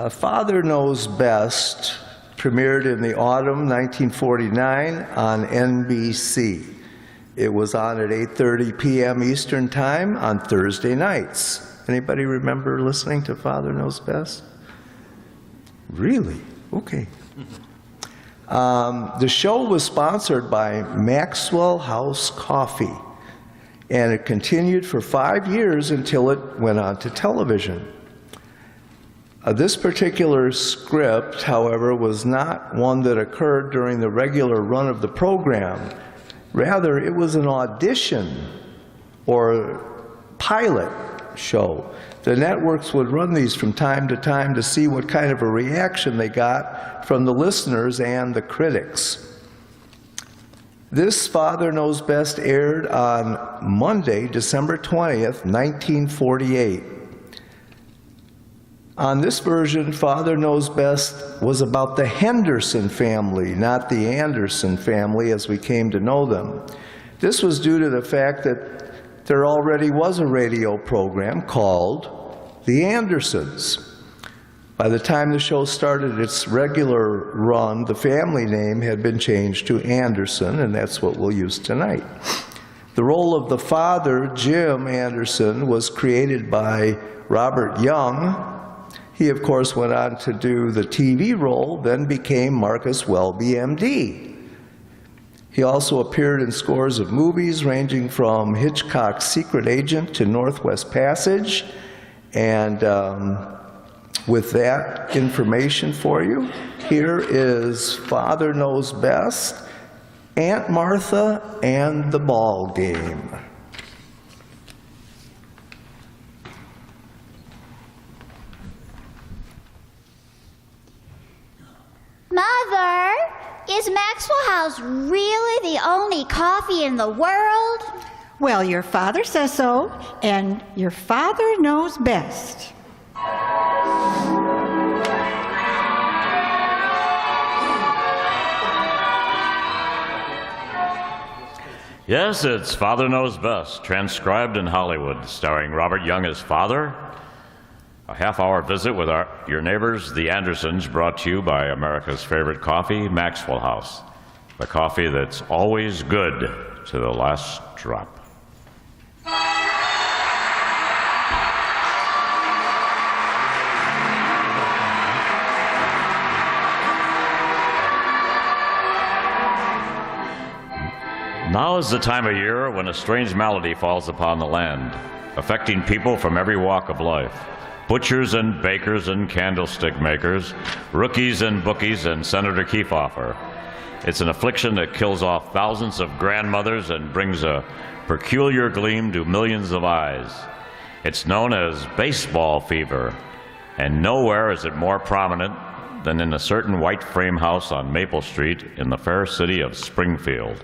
Father Knows Best premiered in the autumn 1949 on NBC. It was on at 8:30 p.m. Eastern Time on Thursday nights. Anybody remember listening to Father Knows Best? Really? Okay. The show was sponsored by Maxwell House Coffee, and it continued for 5 years until it went on to television. This particular script, however, was not one that occurred during the regular run of the program. Rather, it was an audition or pilot show. The networks would run these from time to time to see what kind of a reaction they got from the listeners and the critics. This Father Knows Best aired on Monday, December 20th, 1948. On this version, Father Knows Best was about the Henderson family, not the Anderson family as we came to know them. This was due to the fact that there already was a radio program called The Andersons. By the time the show started its regular run, the family name had been changed to Anderson, and that's what we'll use tonight. The role of the father, Jim Anderson, was created by Robert Young. He, of course, went on to do the TV role, then became Marcus Welby, MD. He also appeared in scores of movies ranging from Hitchcock's Secret Agent to Northwest Passage. And with that information for you, here is Father Knows Best, Aunt Martha and the Ball Game. Mother, is Maxwell House really the only coffee in the world? Well, your father says so, and your father knows best. Yes, it's Father Knows Best, transcribed in Hollywood, starring Robert Young as father. A half-hour visit with your neighbors, the Andersons, brought to you by America's favorite coffee, Maxwell House. The coffee that's always good to the last drop. Now is the time of year when a strange malady falls upon the land, affecting people from every walk of life. Butchers and bakers and candlestick makers, rookies and bookies and Senator Kefauver. It's an affliction that kills off thousands of grandmothers and brings a peculiar gleam to millions of eyes. It's known as baseball fever, and nowhere is it more prominent than in a certain white frame house on Maple Street in the fair city of Springfield.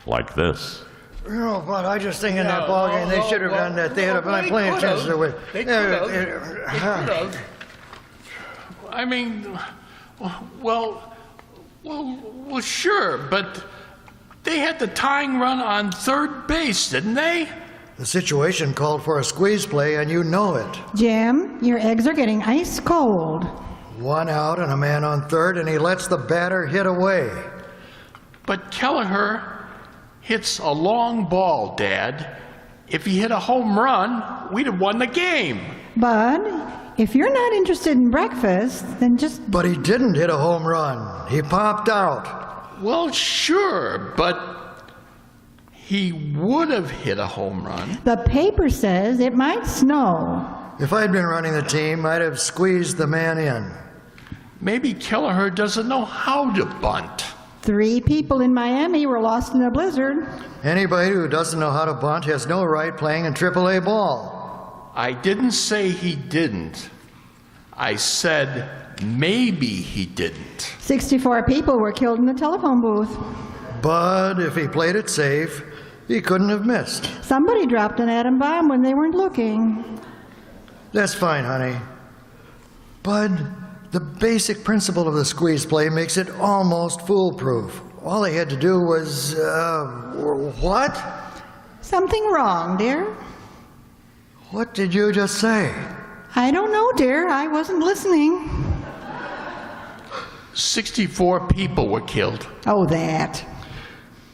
Like this. You know, but I just think in that ball game they should have done that. They had a plenty of chances to win. They could have. I mean, well, sure, but they had the tying run on third base, didn't they? The situation called for a squeeze play, and you know it. Jim, your eggs are getting ice cold. 1 out and a man on third, and he lets the batter hit away. But Kelleher hits a long ball, Dad. If he hit a home run, we'd have won the game. Bud, if you're not interested in breakfast, then just... But he didn't hit a home run. He popped out. Well, sure, but he would have hit a home run. The paper says it might snow. If I'd been running the team, I'd have squeezed the man in. Maybe Kelleher doesn't know how to bunt. 3 people in Miami were lost in a blizzard. Anybody who doesn't know how to bunt has no right playing in AAA ball. I didn't say he didn't. I said maybe he didn't. 64 people were killed in the telephone booth. But if he played it safe, he couldn't have missed. Somebody dropped an atom bomb when they weren't looking. That's fine, honey. Bud, the basic principle of the squeeze play makes it almost foolproof. All they had to do was, what? Something wrong, dear? What did you just say? I don't know, dear. I wasn't listening. 64 people were killed. Oh, that.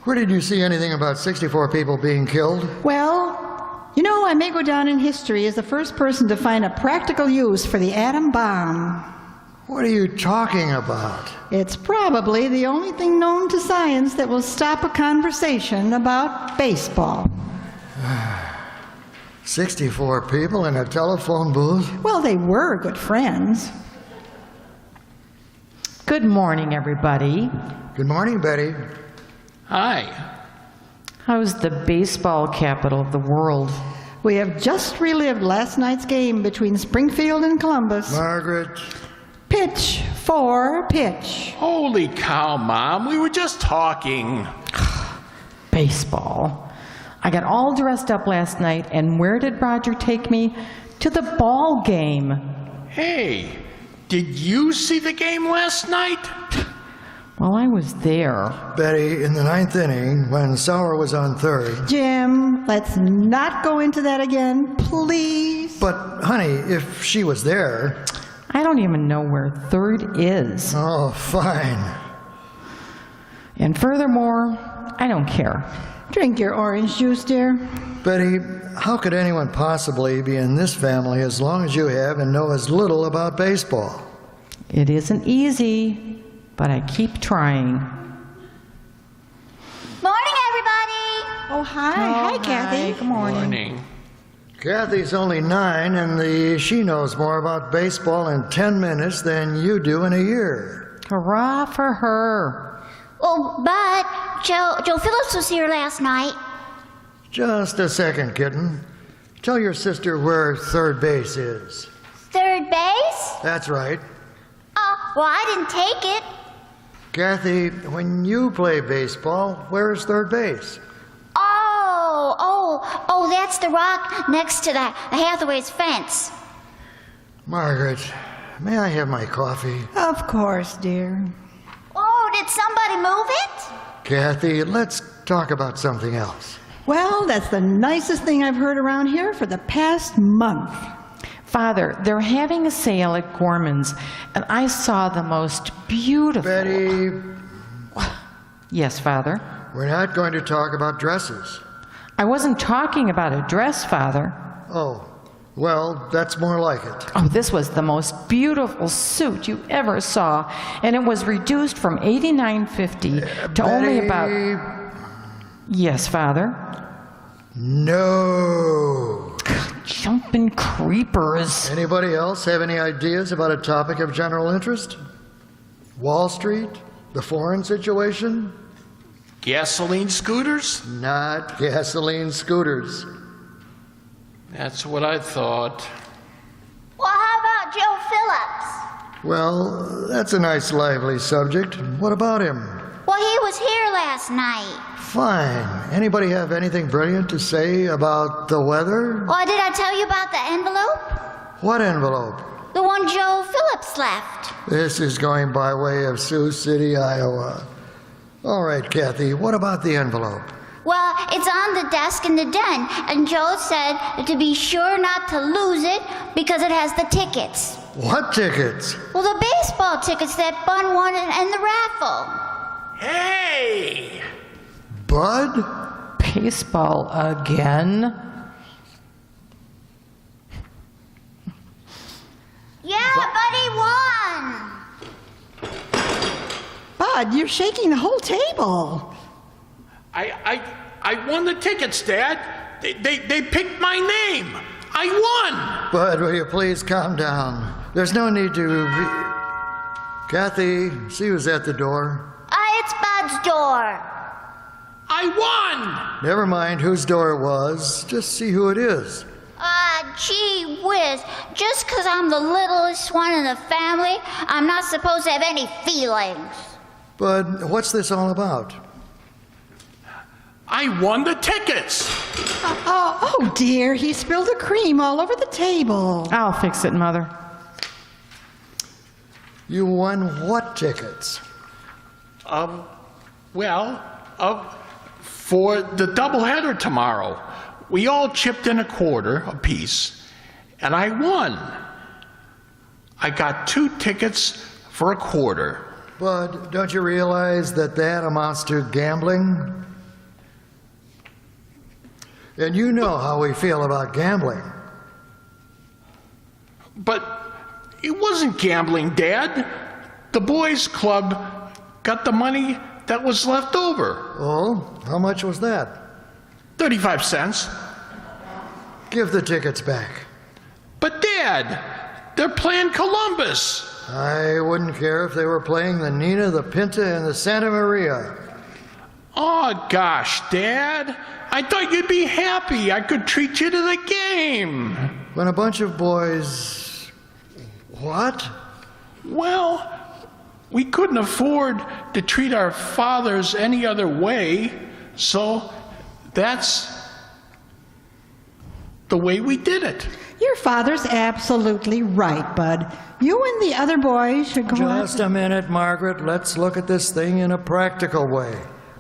Where did you see anything about 64 people being killed? Well, you know, I may go down in history as the first person to find a practical use for the atom bomb. What are you talking about? It's probably the only thing known to science that will stop a conversation about baseball. 64 people in a telephone booth? Well, they were good friends. Good morning, everybody. Good morning, Betty. Hi. How's the baseball capital of the world? We have just relived last night's game between Springfield and Columbus. Margaret. Pitch for pitch. Holy cow, Mom. We were just talking. Baseball. I got all dressed up last night, and where did Roger take me? To the ball game. Hey, did you see the game last night? Well, I was there. Betty, in the ninth inning, when Sauer was on third. Jim, let's not go into that again, please. But, honey, if she was there. I don't even know where third is. Oh, fine. And furthermore, I don't care. Drink your orange juice, dear. Betty, how could anyone possibly be in this family as long as you have and know as little about baseball? It isn't easy, but I keep trying. Morning, everybody. Oh, hi, Kathy. Good morning. Morning. Kathy's only 9, and she knows more about baseball in 10 minutes than you do in a year. Hurrah for her. Oh, but Joe Phillips was here last night. Just a second, kitten. Tell your sister where third base is. Third base? That's right. Well, I didn't take it. Kathy, when you play baseball, where is third base? Oh, that's the rock next to the Hathaway's fence. Margaret, may I have my coffee? Of course, dear. Oh, did somebody move it? Kathy, let's talk about something else. Well, that's the nicest thing I've heard around here for the past month. Father, they're having a sale at Gorman's, and I saw the most beautiful... Betty, Yes, Father? we're not going to talk about dresses. I wasn't talking about a dress, Father. Oh, well, that's more like it. Oh, this was the most beautiful suit you ever saw, and it was reduced from $89.50 to only about... Yes, Father? No. Jumping creepers. Anybody else have any ideas about a topic of general interest? Wall Street? The foreign situation? Gasoline scooters? Not gasoline scooters. That's what I thought. Well, how about Joe Phillips? Well, that's a nice lively subject. What about him? Well, he was here last night. Fine. Anybody have anything brilliant to say about the weather? Well, did I tell you about the envelope? What envelope? The one Joe Phillips left. This is going by way of Sioux City, Iowa. All right, Kathy, what about the envelope? Well, it's on the desk in the den, and Joe said to be sure not to lose it because it has the tickets. What tickets? Well, the baseball tickets that Bun won in the raffle. Hey! Bud? Baseball again? Yeah, Buddy won. Bud, you're shaking the whole table. I won the tickets, Dad. They picked my name. I won. Bud, will you please calm down? There's no need to Kathy, see who's at the door. It's Bud's door. I won. Never mind whose door it was. Just see who it is. Gee whiz. Just 'cause I'm the littlest one in the family, I'm not supposed to have any feelings. Bud, what's this all about? I won the tickets. Oh, dear, he spilled the cream all over the table. I'll fix it, Mother. You won what tickets? For the doubleheader tomorrow. We all chipped in $0.25 apiece, and I won. I got 2 tickets for a quarter. Bud, don't you realize that that amounts to gambling? And you know how we feel about gambling. But it wasn't gambling, Dad. The boys' club got the money that was left over. Oh, how much was that? 35 cents. Give the tickets back. But Dad, they're playing Columbus. I wouldn't care if they were playing the Nina, the Pinta, and the Santa Maria. Oh, gosh, Dad. I thought you'd be happy I could treat you to the game. When a bunch of boys... What? Well, we couldn't afford to treat our fathers any other way, so that's the way we did it. Your father's absolutely right, Bud. You and the other boys should go out. Just a minute, Margaret. Let's look at this thing in a practical way.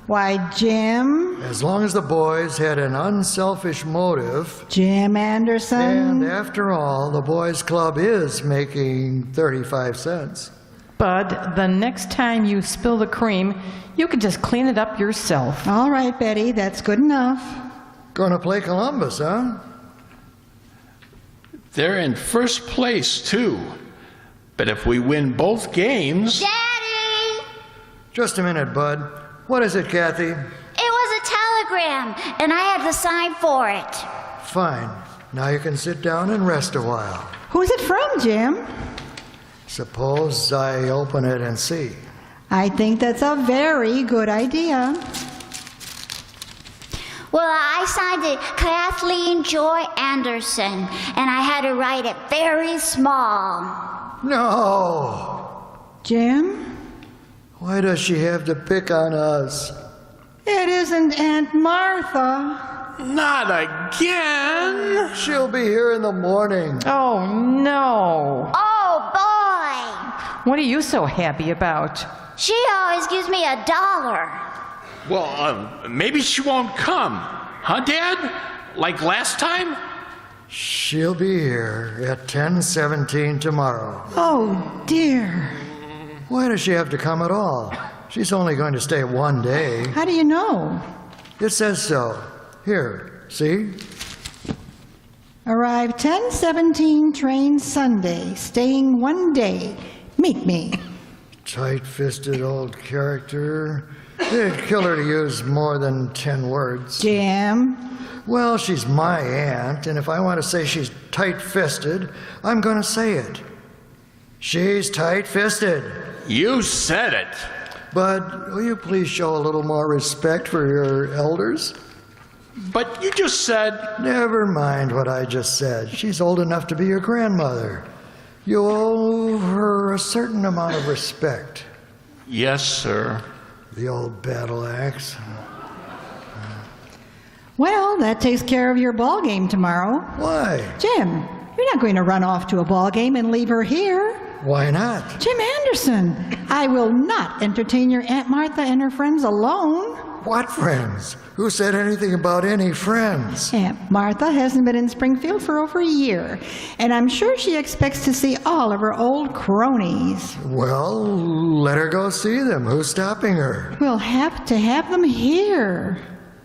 Why, Jim? As long as the boys had an unselfish motive, Jim Anderson? and after all, the boys' club is making 35 cents. Bud, the next time you spill the cream, you can just clean it up yourself. All right, Betty, that's good enough. Gonna play Columbus, huh? They're in first place, too. But if we win both games... Daddy! Just a minute, Bud. What is it, Kathy? It was a telegram, and I had to sign for it. Fine. Now you can sit down and rest a while. Who's it from, Jim? Suppose I open it and see. I think that's a very good idea. Well, I signed it Kathleen Joy Anderson, and I had to write it very small. No! Jim? Why does she have to pick on us? It isn't Aunt Martha. Not again! She'll be here in the morning. Oh, no. Oh, boy! What are you so happy about? She always gives me $1. Well, maybe she won't come. Huh, Dad? Like last time? She'll be here at 10:17 tomorrow. Oh, dear. Why does she have to come at all? She's only going to stay 1 day. How do you know? It says so. Here, see? Arrive 10:17 train Sunday, staying 1 day. Meet me. Tight-fisted old character. It'd kill her to use more than 10 words. Jim? Well, she's my aunt, and if I want to say she's tight-fisted, I'm going to say it. She's tight-fisted. You said it. Bud, will you please show a little more respect for your elders? But you just said... Never mind what I just said. She's old enough to be your grandmother. You owe her a certain amount of respect. Yes, sir. The old battle axe. Well, that takes care of your ball game tomorrow. Why? Jim, you're not going to run off to a ball game and leave her here. Why not? Jim Anderson, I will not entertain your Aunt Martha and her friends alone. What friends? Who said anything about any friends? Aunt Martha hasn't been in Springfield for over a year, and I'm sure she expects to see all of her old cronies. Well, let her go see them. Who's stopping her? We'll have to have them here.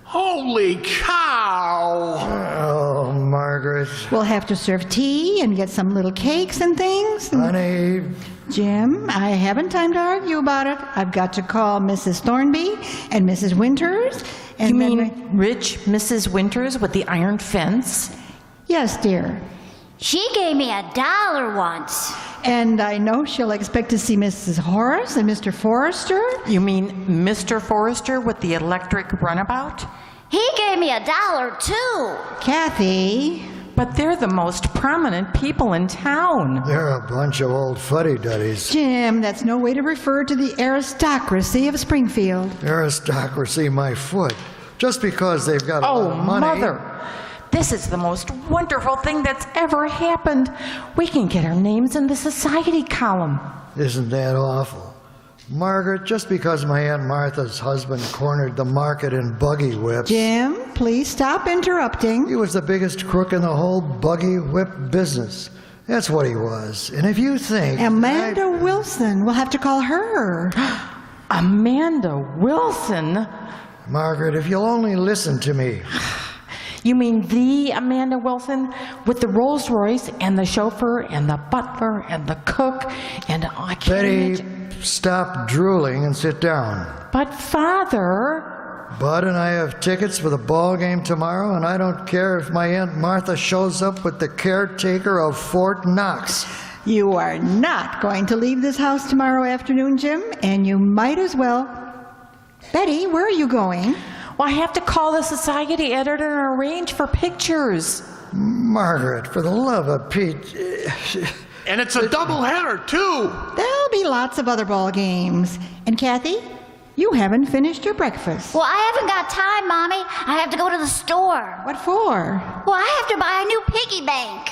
Holy cow! Oh, Margaret. We'll have to serve tea and get some little cakes and things. Honey, Jim, I haven't time to argue about it. I've got to call Mrs. Thornby and Mrs. Winters. And You then mean rich Mrs. Winters with the iron fence? Yes, dear. She gave me $1 once. And I know she'll expect to see Mrs. Horace and Mr. Forrester. You mean Mr. Forrester with the electric runabout? He gave me $1 too. Kathy. But they're the most prominent people in town. they're a bunch of old fuddy-duddies. Jim, that's no way to refer to the aristocracy of Springfield. Aristocracy, my foot. Just because they've got a lot Oh, of money. Mother! This is the most wonderful thing that's ever happened. We can get our names in the society column. Isn't that awful? Margaret, just because my Aunt Martha's husband cornered the market in buggy whips, Jim, please stop interrupting. he was the biggest crook in the whole buggy whip business. That's what he was. And if you think... Amanda Wilson. We'll have to call her. Amanda Wilson? Margaret, if you'll only listen to me. You mean the Amanda Wilson with the Rolls Royce and the chauffeur and the butler and the cook and I can't Betty, imagine. stop drooling and sit down. But Father... Bud and I have tickets for the ball game tomorrow, and I don't care if my Aunt Martha shows up with the caretaker of Fort Knox. You are not going to leave this house tomorrow afternoon, Jim, and you might as well. Betty, where are you going? Well, I have to call the society editor and arrange for pictures. Margaret, for the love of Pete. And it's a doubleheader, too. There'll be lots of other ball games. And Kathy, you haven't finished your breakfast. Well, I haven't got time, Mommy. I have to go to the store. What for? Well, I have to buy a new piggy bank.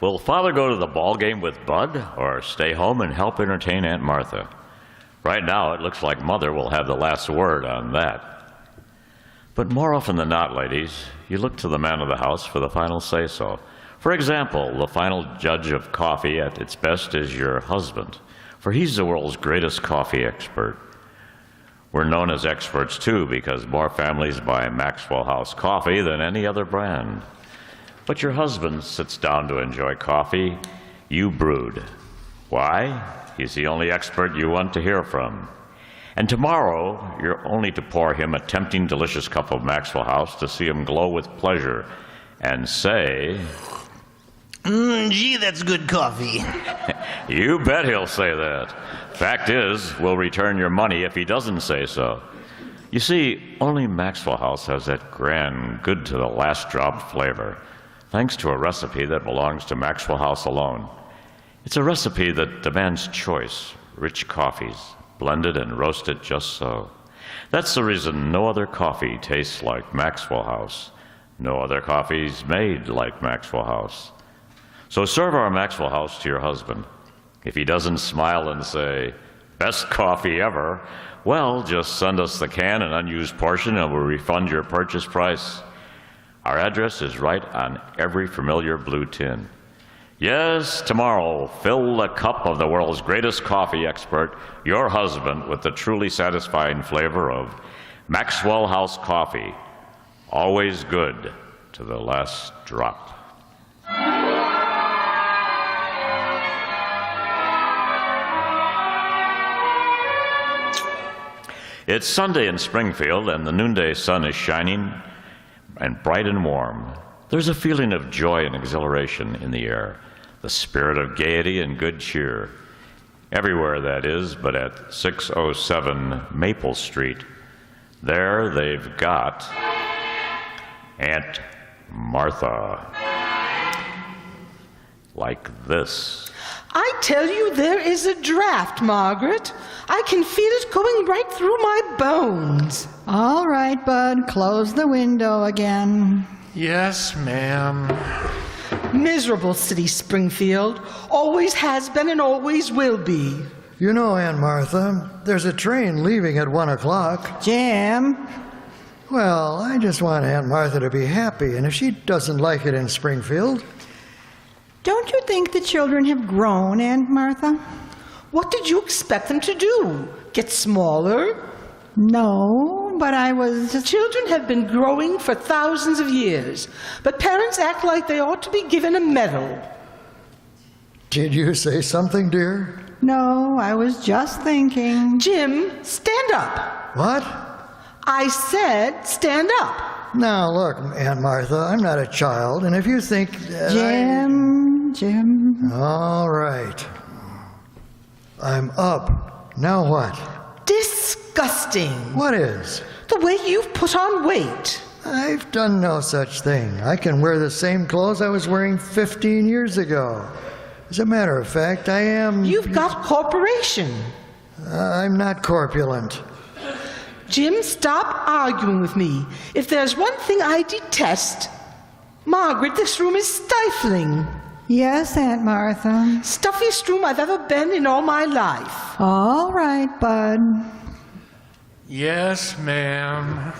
Will Father go to the ball game with Bud or stay home and help entertain Aunt Martha? Right now, it looks like Mother will have the last word on that. But more often than not, ladies, you look to the man of the house for the final say-so. For example, the final judge of coffee at its best is your husband, for he's the world's greatest coffee expert. We're known as experts, too, because more families buy Maxwell House coffee than any other brand. But your husband sits down to enjoy coffee you brewed. Why? He's the only expert you want to hear from. And tomorrow, you're only to pour him a tempting, delicious cup of Maxwell House to see him glow with pleasure and say, Gee, that's good coffee. You bet he'll say that. Fact is, we'll return your money if he doesn't say so. You see, only Maxwell House has that grand, good to the last drop flavor, thanks to a recipe that belongs to Maxwell House alone. It's a recipe that demands choice, rich coffees, blended and roasted just so. That's the reason no other coffee tastes like Maxwell House. No other coffee's made like Maxwell House. So serve our Maxwell House to your husband. If he doesn't smile and say, best coffee ever, well, just send us the can and unused portion and we'll refund your purchase price. Our address is right on every familiar blue tin. Yes, tomorrow, fill the cup of the world's greatest coffee expert, your husband, with the truly satisfying flavor of Maxwell House coffee. Always good to the last drop. It's Sunday in Springfield, and the noonday sun is shining and bright and warm. There's a feeling of joy and exhilaration in the air, the spirit of gaiety and good cheer. Everywhere, that is, but at 607 Maple Street. There they've got Aunt Martha. Like this. I tell you, there is a draft, Margaret. I can feel it going right through my bones. All right, Bud, close the window again. Yes, ma'am. Miserable city, Springfield. Always has been and always will be. You know, Aunt Martha, there's a train leaving at 1 o'clock. Jim, Well, I just want Aunt Martha to be happy, and if she doesn't like it in Springfield, don't you think the children have grown, Aunt Martha? What did you expect them to do? Get smaller? No, but I was just... Children have been growing for thousands of years, but parents act like they ought to be given a medal. did you say something, dear? No, I was just thinking. Jim, stand up. What? I said stand up. Now, look, Aunt Martha, I'm not a child, and if you think that Jim. All right. I'm up. Now what? Disgusting. What is? The way you've put on weight. I've done no such thing. I can wear the same clothes I was wearing 15 years ago. As a matter of fact, I am... You've got corporation. I'm not corpulent. Jim, stop arguing with me. If there's one thing I detest... Margaret, this room is stifling. Yes, Aunt Martha. Stuffiest room I've ever been in all my life. All right, Bud. Yes, ma'am.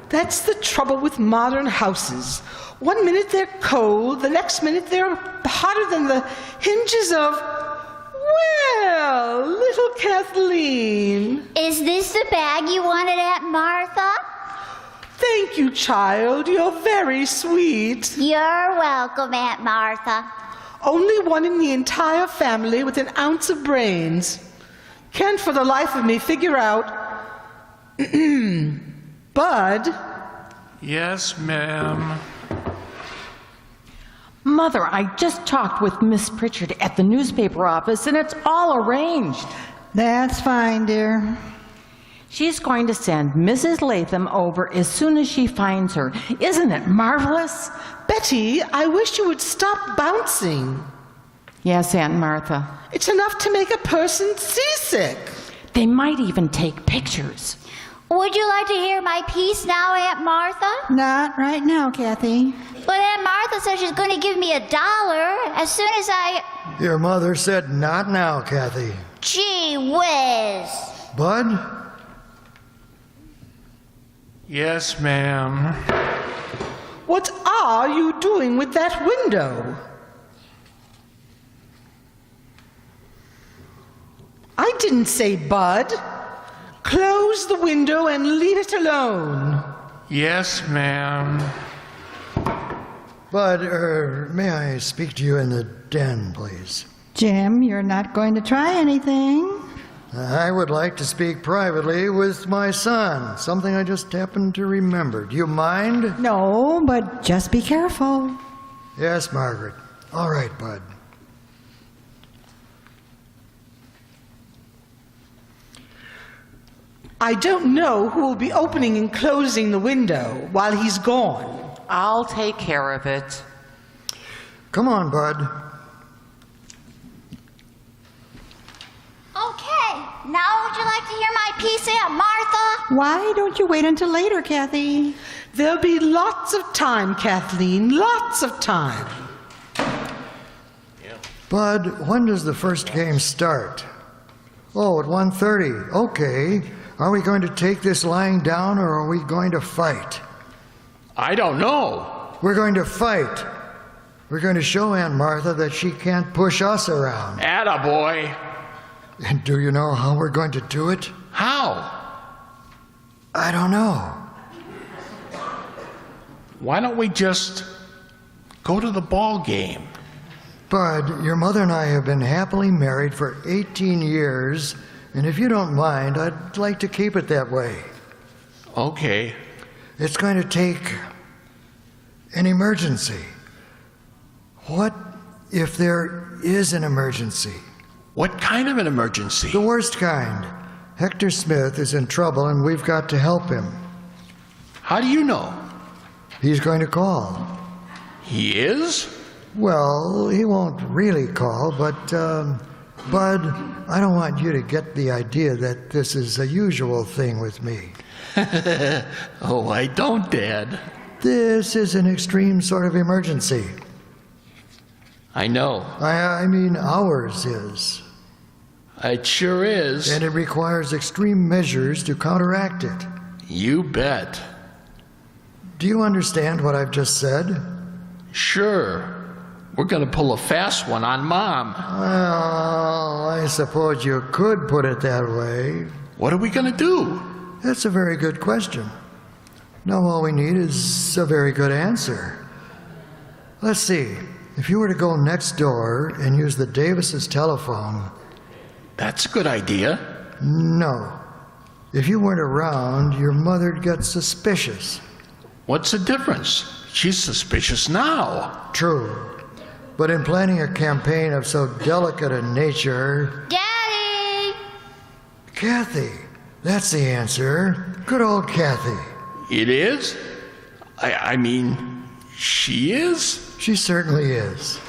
That's the trouble with modern houses. 1 minute they're cold, the next minute they're hotter than the hinges of, well, little Kathleen. Is this the bag you wanted, Aunt Martha? Thank you, child. You're very sweet. You're welcome, Aunt Martha. Only one in the entire family with an ounce of brains. Can't for the life of me figure out. Bud? Yes, ma'am. Mother, I just talked with Miss Pritchard at the newspaper office, and it's all arranged. That's fine, dear. She's going to send Mrs. Latham over as soon as she finds her. Isn't it marvelous? Betty, I wish you would stop bouncing. Yes, Aunt Martha. It's enough to make a person seasick. They might even take pictures. Would you like to hear my piece now, Aunt Martha? Not right now, Kathy. But Aunt Martha said she's going to give me $1 as soon as I... Your mother said not now, Kathy. Gee whiz. Bud? Yes, ma'am. What are you doing with that window? I didn't say Bud. Close the window and leave it alone. Yes, ma'am. Bud, may I speak to you in the den, please? Jim, you're not going to try anything? I would like to speak privately with my son, something I just happened to remember. Do you mind? No, but just be careful. Yes, Margaret. All right, Bud. I don't know who will be opening and closing the window while he's gone. I'll take care of it. Come on, Bud. Okay, now would you like to hear my piece, Aunt Martha? Why don't you wait until later, Kathy? There'll be lots of time, Kathleen, lots of time. Bud, when does the first game start? Oh, at 1:30. Okay. Are we going to take this lying down or are we going to fight? I don't know. We're going to fight. We're going to show Aunt Martha that she can't push us around. Attaboy. And do you know how we're going to do it? How? I don't know. Why don't we just go to the ball game? Bud, your mother and I have been happily married for 18 years, and if you don't mind, I'd like to keep it that way. Okay. It's going to take an emergency. What if there is an emergency? What kind of an emergency? The worst kind. Hector Smith is in trouble and we've got to help him. How do you know? He's going to call. He is? Well, he won't really call, but, Bud, I don't want you to get the idea that this is a usual thing with me. Oh, I don't, Dad. This is an extreme sort of emergency. I know. I mean, ours is. It sure is. And it requires extreme measures to counteract it. You bet. Do you understand what I've just said? Sure. We're going to pull a fast one on Mom. Well, I suppose you could put it that way. What are we going to do? That's a very good question. Now all we need is a very good answer. Let's see. If you were to go next door and use the Davises' telephone... That's a good idea. No. If you weren't around, your mother'd get suspicious. What's the difference? She's suspicious now. True. But in planning a campaign of so delicate a nature... Daddy! Kathy. That's the answer. Good old Kathy. It is? I mean, she is? She certainly is.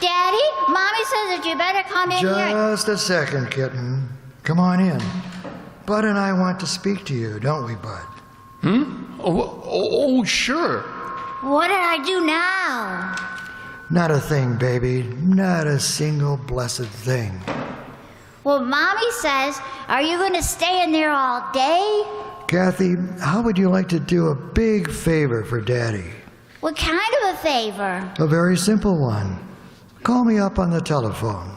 Daddy, Mommy says that you better come in here. Just a second, kitten. Come on in. Bud and I want to speak to you, don't we, Bud? Oh, sure. What did I do now? Not a thing, baby. Not a single blessed thing. Well, Mommy says, are you going to stay in there all day? Kathy, how would you like to do a big favor for Daddy? What kind of a favor? A very simple one. Call me up on the telephone.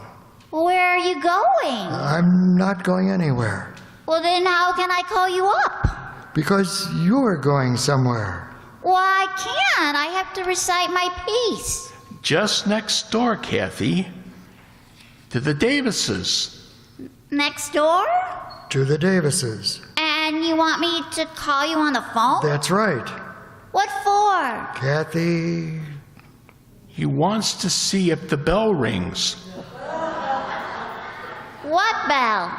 Where are you going? I'm not going anywhere. Well, then how can I call you up? Because you're going somewhere. Well, I can't. I have to recite my piece. Just next door, Kathy, to the Davises. Next door? To the Davises. And you want me to call you on the phone? That's right. What for? Kathy, He wants to see if the bell rings. What bell?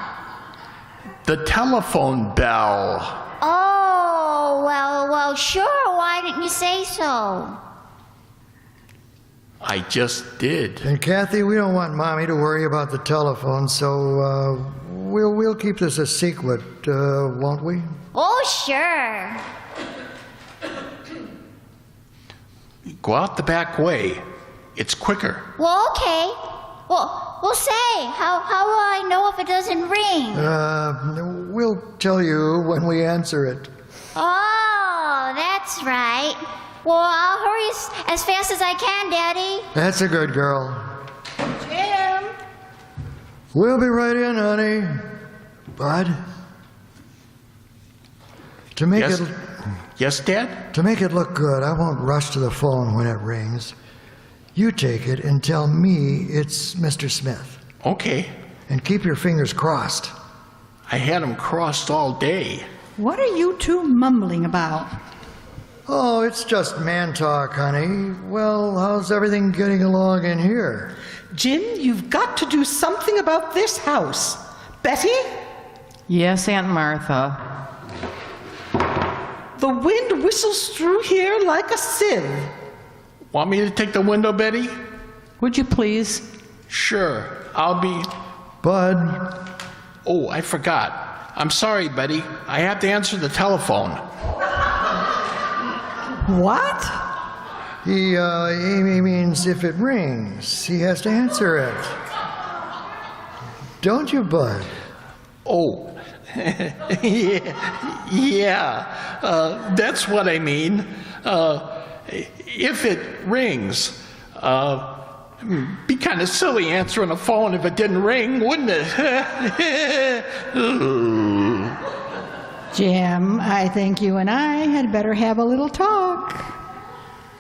The telephone bell. Oh, well, sure. Why didn't you say so? I just did. and Kathy, we don't want Mommy to worry about the telephone, so we'll keep this a secret, won't we? Oh, sure. Go out the back way. It's quicker. Well, okay. Well, we'll say. How will I know if it doesn't ring? We'll tell you when we answer it. Oh, that's right. Well, I'll hurry as fast as I can, Daddy. That's a good girl. Jim! We'll be right in, honey. Bud, to make Yes? it Yes, Dad? to make it look good, I won't rush to the phone when it rings. You take it and tell me it's Mr. Smith. Okay. And keep your fingers crossed. I had them crossed all day. What are you two mumbling about? Oh, it's just man talk, honey. Well, how's everything getting along in here? Jim, you've got to do something about this house. Betty, Yes, Aunt Martha. the wind whistles through here like a sieve. Want me to take the window, Betty? Would you please? Sure. I'll be... Bud, Oh, I forgot. I'm sorry, Betty. I have to answer the telephone. What? he means if it rings, he has to answer it. Don't you, Bud? Oh, yeah. That's what I mean. If it rings, be kind of silly answering a phone if it didn't ring, wouldn't it? Jim, I think you and I had better have a little talk.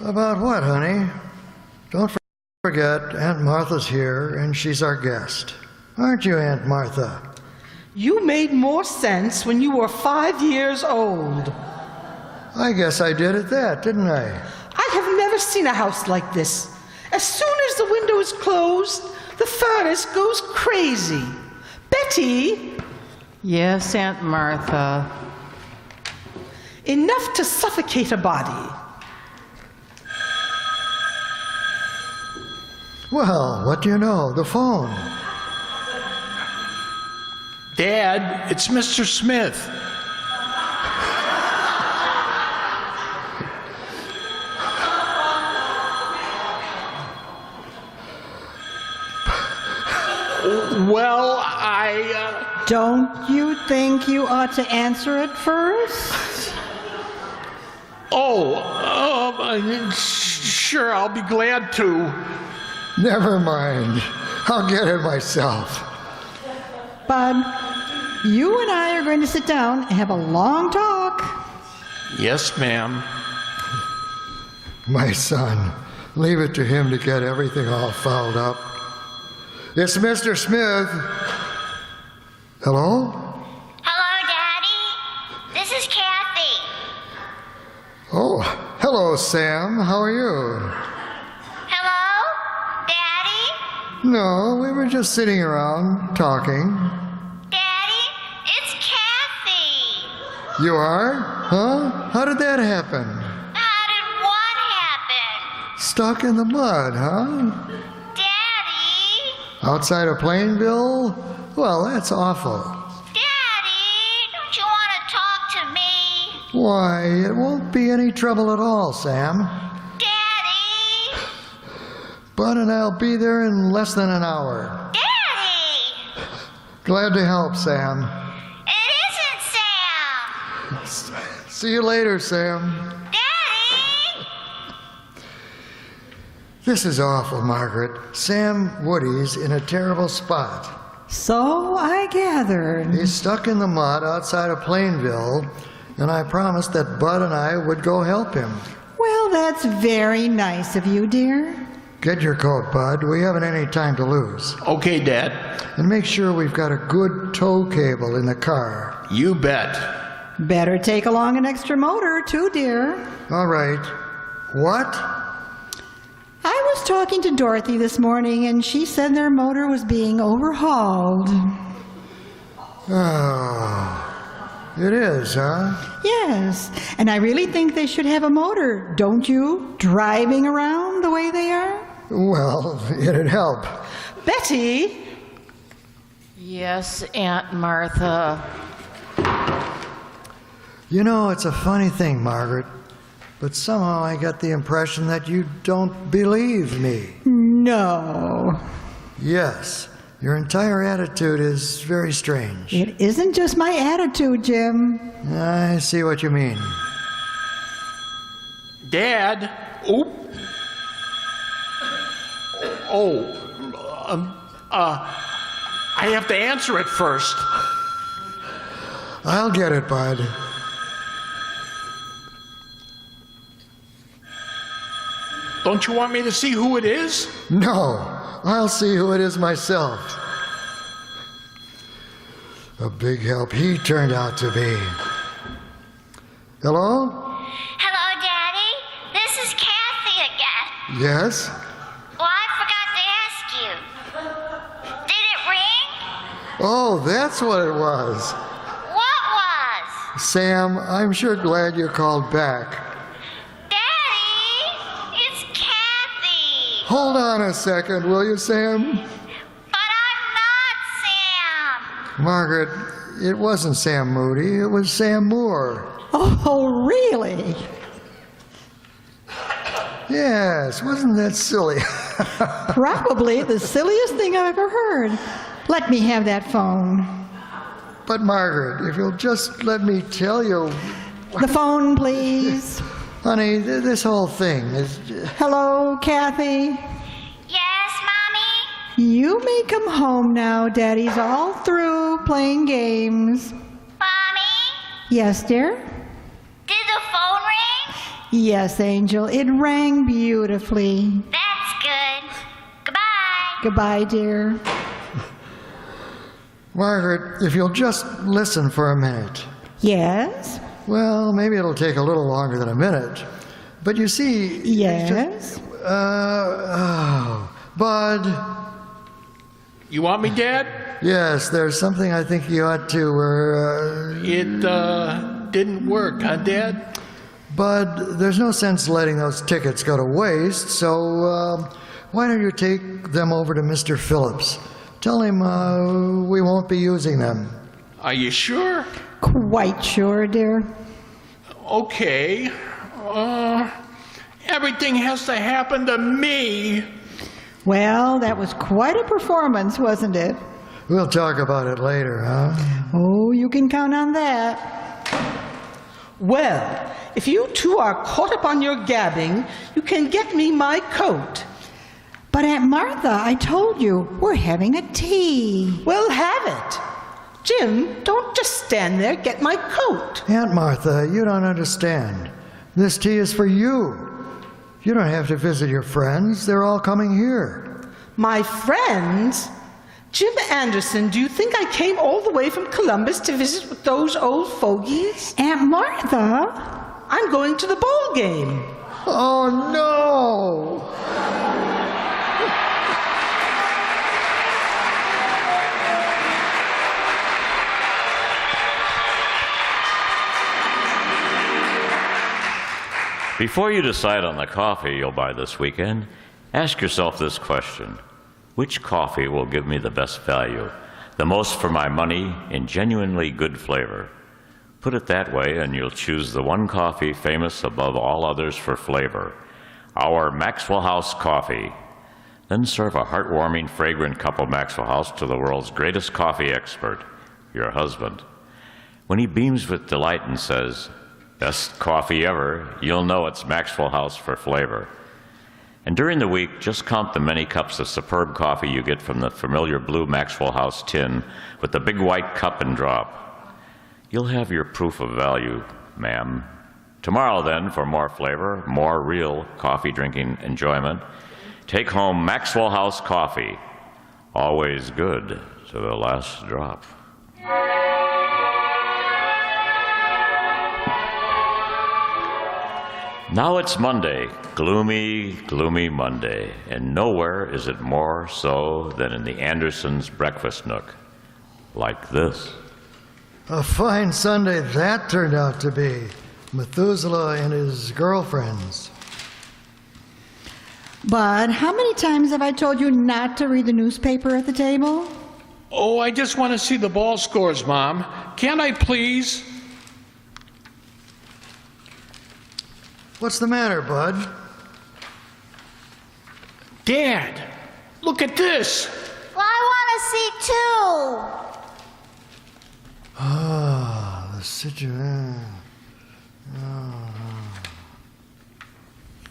About what, honey? Don't forget, Aunt Martha's here, and she's our guest. Aren't you, Aunt Martha? You made more sense when you were 5 years old. I guess I did at that, didn't I? I have never seen a house like this. As soon as the window is closed, the furnace goes crazy. Betty, Yes, Aunt Martha. enough to suffocate a body. Well, what do you know? The phone. Dad, it's Mr. Smith. Well, Don't you think you ought to answer it first? Sure, I'll be glad to. Never mind. I'll get it myself. Bud, you and I are going to sit down and have a long talk. Yes, ma'am. My son, leave it to him to get everything all fouled up. It's Mr. Smith. Hello? Hello, Daddy. This is Kathy. Oh, hello, Sam. How are you? Hello? Daddy? No, we were just sitting around talking. Daddy? It's Kathy. You are? Huh? How did that happen? How did what happen? Stuck in the mud, huh? Daddy? Outside of Plainville? Well, that's awful. Daddy, don't you want to talk to me? Why, it won't be any trouble at all, Sam. Daddy? Bud and I'll be there in less than an hour. Daddy! Glad to help, Sam. It isn't Sam! See you later, Sam. Daddy! This is awful, Margaret. Sam Woody's in a terrible spot. So I gathered. He's stuck in the mud outside of Plainville, and I promised that Bud and I would go help him. Well, that's very nice of you, dear. Get your coat, Bud. We haven't any time to lose. Okay, Dad. And make sure we've got a good tow cable in the car. You bet. Better take along an extra motor, too, dear. All right. What? I was talking to Dorothy this morning, and she said their motor was being overhauled. Oh, it is, huh? Yes, and I really think they should have a motor, don't you? Driving around the way they are? Well, it'd help. Betty? Yes, Aunt Martha. You know, it's a funny thing, Margaret, but somehow I get the impression that you don't believe me. No. Yes, your entire attitude is very strange. It isn't just my attitude, Jim. I see what you mean. Dad? Oop. I have to answer it first. I'll get it, Bud. Don't you want me to see who it is? No, I'll see who it is myself. A big help he turned out to be. Hello? Hello, Daddy. This is Kathy again. Yes? Well, I forgot to ask you. Did it ring? Oh, that's what it was. What was? Sam, I'm sure glad you called back. Daddy, it's Kathy. Hold on a second, will you, Sam? But I'm not Sam. Margaret, it wasn't Sam Moody, it was Sam Moore. Oh, really? Yes, wasn't that silly? Probably the silliest thing I've ever heard. Let me have that phone. But Margaret, if you'll just let me tell you... The phone, please. Honey, this whole thing is... Hello, Kathy. Yes, Mommy? You may come home now. Daddy's all through playing games. Mommy? Yes, dear? Did the phone ring? Yes, Angel. It rang beautifully. That's good. Goodbye. Goodbye, dear. Margaret, if you'll just listen for a minute. Yes? Well, maybe it'll take a little longer than a minute. But you see... Yes? Bud... You want me, Dad? Yes, there's something I think you ought to, It didn't work, huh, Dad? Bud, there's no sense letting those tickets go to waste, so, why don't you take them over to Mr. Phillips? Tell him, we won't be using them. Are you sure? Quite sure, dear. Okay. Everything has to happen to me. Well, that was quite a performance, wasn't it? We'll talk about it later, huh? Oh, you can count on that. Well, if you two are caught up on your gabbing, you can get me my coat. But Aunt Martha, I told you, we're having a tea. Well, have it. Jim, don't just stand there. Get my coat. Aunt Martha, you don't understand. This tea is for you. You don't have to visit your friends. They're all coming here. My friends? Jim Anderson, do you think I came all the way from Columbus to visit with those old fogies? Aunt Martha? I'm going to the ball game. Oh, no! Before you decide on the coffee you'll buy this weekend, ask yourself this question. Which coffee will give me the best value, the most for my money, in genuinely good flavor? Put it that way and you'll choose the one coffee famous above all others for flavor, our Maxwell House coffee. Then serve a heartwarming, fragrant cup of Maxwell House to the world's greatest coffee expert, your husband. When he beams with delight and says, "Best coffee ever," you'll know it's Maxwell House for flavor. And during the week, just count the many cups of superb coffee you get from the familiar blue Maxwell House tin with the big white cup and drop. You'll have your proof of value, ma'am. Tomorrow, then, for more flavor, more real coffee drinking enjoyment, take home Maxwell House coffee. Always good to the last drop. Now it's Monday, gloomy, gloomy Monday, and nowhere is it more so than in the Andersons' breakfast nook, like this. A fine Sunday that turned out to be. Methuselah and his girlfriends. Bud, how many times have I told you not to read the newspaper at the table? Oh, I just want to see the ball scores, Mom. Can't I please? What's the matter, Bud? Dad, look at this. Well, I want to see too. Ah, the situation.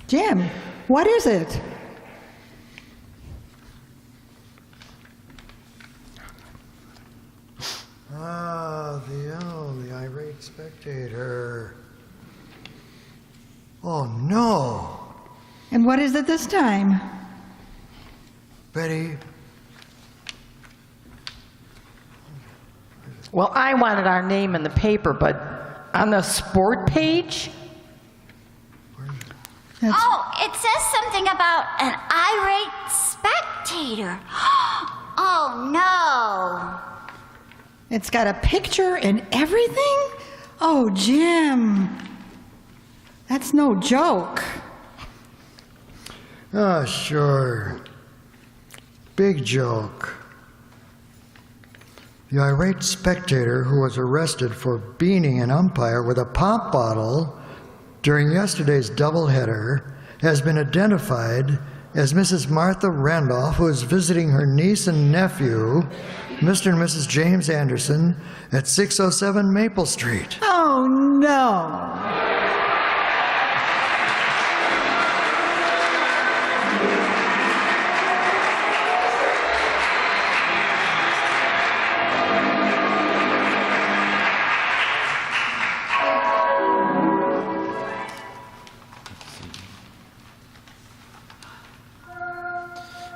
Jim, what is it? Ah, the irate spectator. Oh, no. And what is it this time? Betty, Well, I wanted our name in the paper, but on the sport page? Oh, it says something about an irate spectator. Oh, no. It's got a picture and everything? Oh, Jim. That's no joke. ah, sure. Big joke. The irate spectator who was arrested for beaning an umpire with a pop bottle during yesterday's doubleheader has been identified as Mrs. Martha Randolph, who is visiting her niece and nephew, Mr. and Mrs. James Anderson, at 607 Maple Street. Oh, no.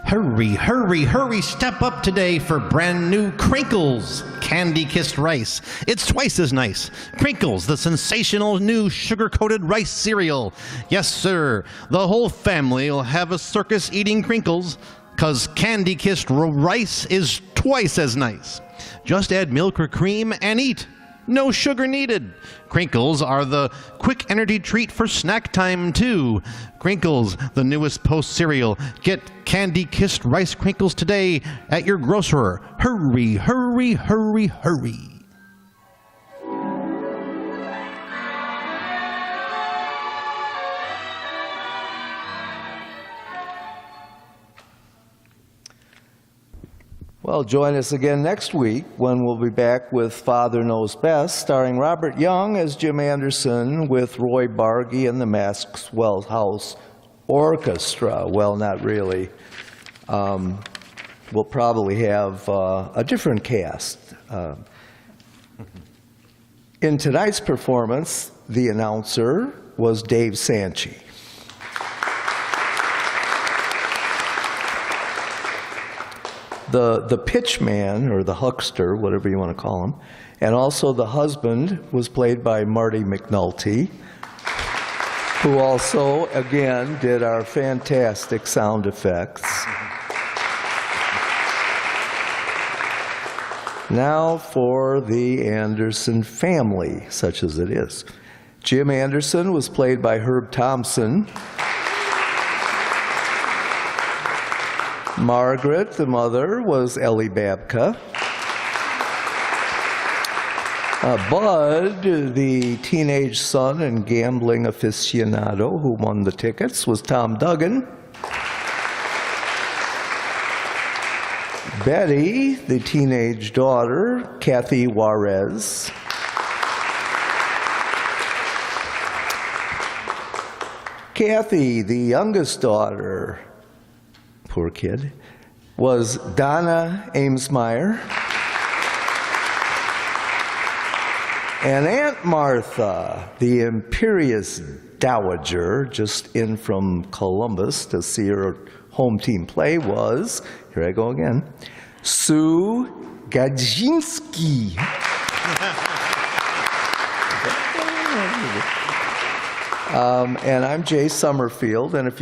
Hurry, hurry, hurry, step up today for brand new Crinkles candy-kissed rice. It's twice as nice. Crinkles, the sensational new sugar-coated rice cereal. Yes, sir, the whole family will have a circus eating Crinkles, 'cause candy-kissed rice is twice as nice. Just add milk or cream and eat. No sugar needed. Crinkles are the quick energy treat for snack time, too. Crinkles, the newest Post cereal. Get candy-kissed rice Crinkles today at your grocer. Hurry, hurry, hurry, hurry. Well, join us again next week when we'll be back with Father Knows Best, starring Robert Young as Jim Anderson with Roy Bargy and the Maxwell House Orchestra. Well, not really. We'll probably have a different cast. In tonight's performance, the announcer was Dave Sanchi. The pitch man, or the huckster, whatever you want to call him, and also the husband was played by Marty McNulty, who also, again, did our fantastic sound effects. Now for the Anderson family, such as it is. Jim Anderson was played by Herb Thompson. Margaret, the mother, was Ellie Babka. Bud, the teenage son and gambling aficionado who won the tickets, was Tom Duggan. Betty, the teenage daughter, Kathy Juarez. Kathy, the youngest daughter, poor kid, was Donna Amesmeyer. And Aunt Martha, the imperious dowager, just in from Columbus to see her home team play, was, here I go again, Sue Gadzinski. And I'm Jay Summerfield, and if you